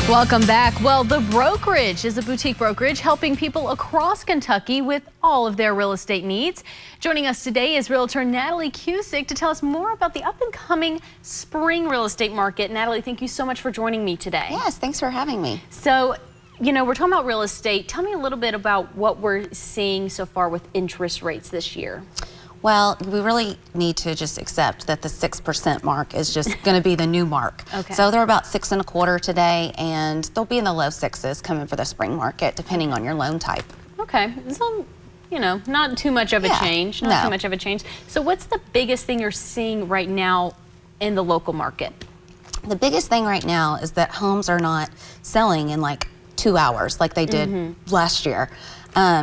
Welcome back. Well, the Brokerage is a boutique brokerage helping people across Kentucky with all of their real estate needs. Joining us today is Realtor Natalie Cusic to tell us more about the up-and-coming spring real estate market. Natalie, thank you so much for joining me today. Yes, thanks for having me. So, we're talking about real estate. Tell me a little bit about what we're seeing so far with interest rates this year. Well, we really need to just accept that the 6% mark is just going to be the new mark. Okay. So they're about 6.25 today, and they'll be in the low sixes coming for the spring market, depending on your loan type. Okay, so not too much of a change. Too much of a change. So what's the biggest thing you're seeing right now in the local market? The biggest thing right now is that homes are not selling in like 2 hours like they did last year.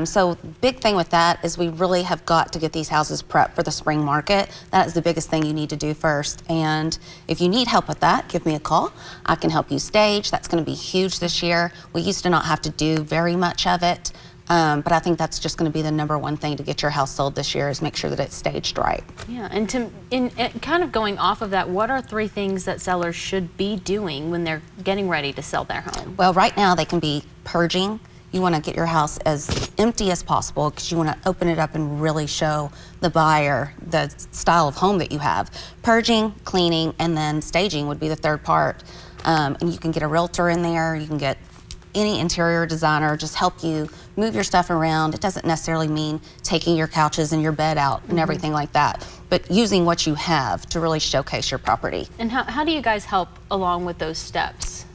So big thing with that is we really have got to get these houses prepped for the spring market. That is the biggest thing you need to do first. And if you need help with that, give me a call. I can help you stage. That's going to be huge this year. We used to not have to do very much of it. But I think that's just going to be the #1 thing to get your house sold this year is make sure that it's staged right. Yeah, and kind of going off of that, what are 3 things that sellers should be doing when they're getting ready to sell their home? Well, right now they can be purging. You want to get your house as empty as possible because you want to open it up and really show the buyer the style of home that you have. Purging, cleaning, and then staging would be the 3rd part. And you can get a realtor in there. You can get any interior designer, just help you move your stuff around. It doesn't necessarily mean taking your couches and your bed out and everything like that, but using what you have to really showcase your property. And how do you guys help along with those steps?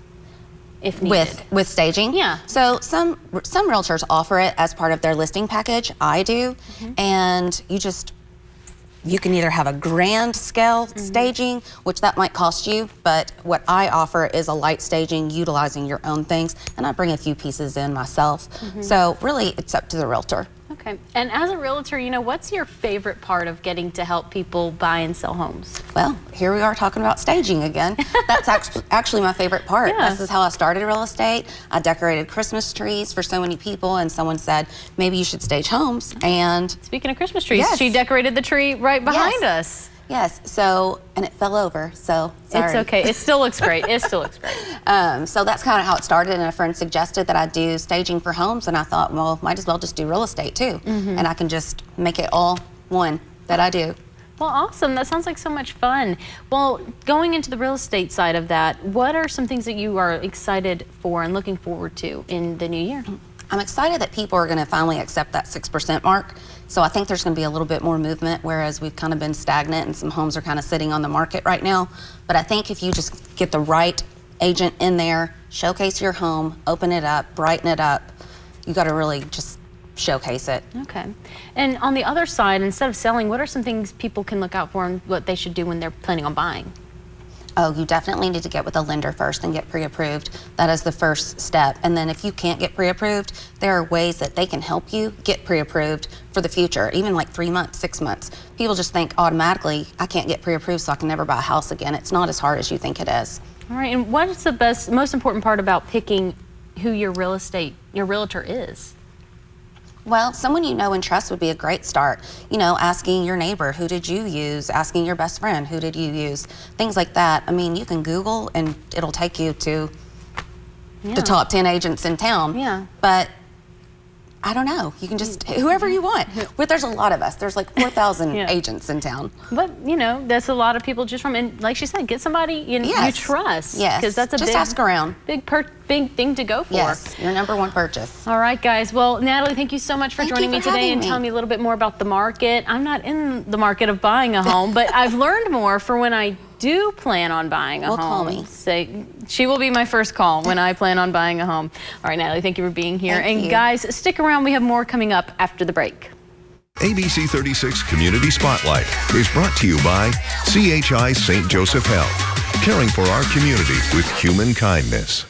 If needed. With staging? Yeah. So some realtors offer it as part of their listing package. I do. And you can either have a grand scale staging, which that might cost you, but what I offer is a light staging utilizing your own things, and I bring a few pieces in myself. So really it's up to the realtor. Okay. And as a realtor, what's your favorite part of getting to help people buy and sell homes? Well, here we are talking about staging again. That's actually my favorite part. Yeah. This is how I started real estate. I decorated Christmas trees for so many people, and someone said, maybe you should stage homes. And speaking of Christmas trees, yes. She decorated the tree right behind us. Yes, so, and it fell over, so sorry. It's okay, it still looks great, it still looks great. So that's kind of how it started, and a friend suggested that I do staging for homes, and I thought, well, might as well just do real estate too. And I can just make it all one that I do. Well, awesome, that sounds like so much fun. Well, going into the real estate side of that, what are some things that you are excited for and looking forward to in the new year? I'm excited that people are going to finally accept that 6% mark. So I think there's going to be a little bit more movement, whereas we've kind of been stagnant and some homes are kind of sitting on the market right now. But I think if you just get the right agent in there, showcase your home, open it up, brighten it up, you got to really just showcase it. Okay. And on the other side, instead of selling, what are some things people can look out for and what they should do when they're planning on buying? Oh, you definitely need to get with a lender first and get pre-approved. That is the first step. And then if you can't get pre-approved, there are ways that they can help you get pre-approved for the future, even like 3 months, 6 months. People just think automatically, I can't get pre-approved, so I can never buy a house again. It's not as hard as you think it is. All right, and what is the most important part about picking who your realtor is? Well, someone you know and trust would be a great start. Asking your neighbor, who did you use? Asking your best friend, who did you use? Things like that. I mean, you can Google and it'll take you to the top 10 agents in town. Yeah. But I don't know. You can just, whoever you want. But there's a lot of us. There's like 4,000 agents in town. But, that's a lot of people just from, and like she said, get somebody you trust. Yes. Because that's a just ask around. Big thing to go for. Yes, your #1 purchase. All right, guys. Well, Natalie, thank you so much for joining me today and telling me a little bit more about the market. I'm not in the market of buying a home, but I've learned more for when I do plan on buying a home. Call me. She will be my first call when I plan on buying a home. All right, Natalie, thank you for being here. Thank you. Guys, stick around. We have more coming up after the break. ABC 36 Community Spotlight is brought to you by CHI St. Joseph Health, caring for our community with human kindness.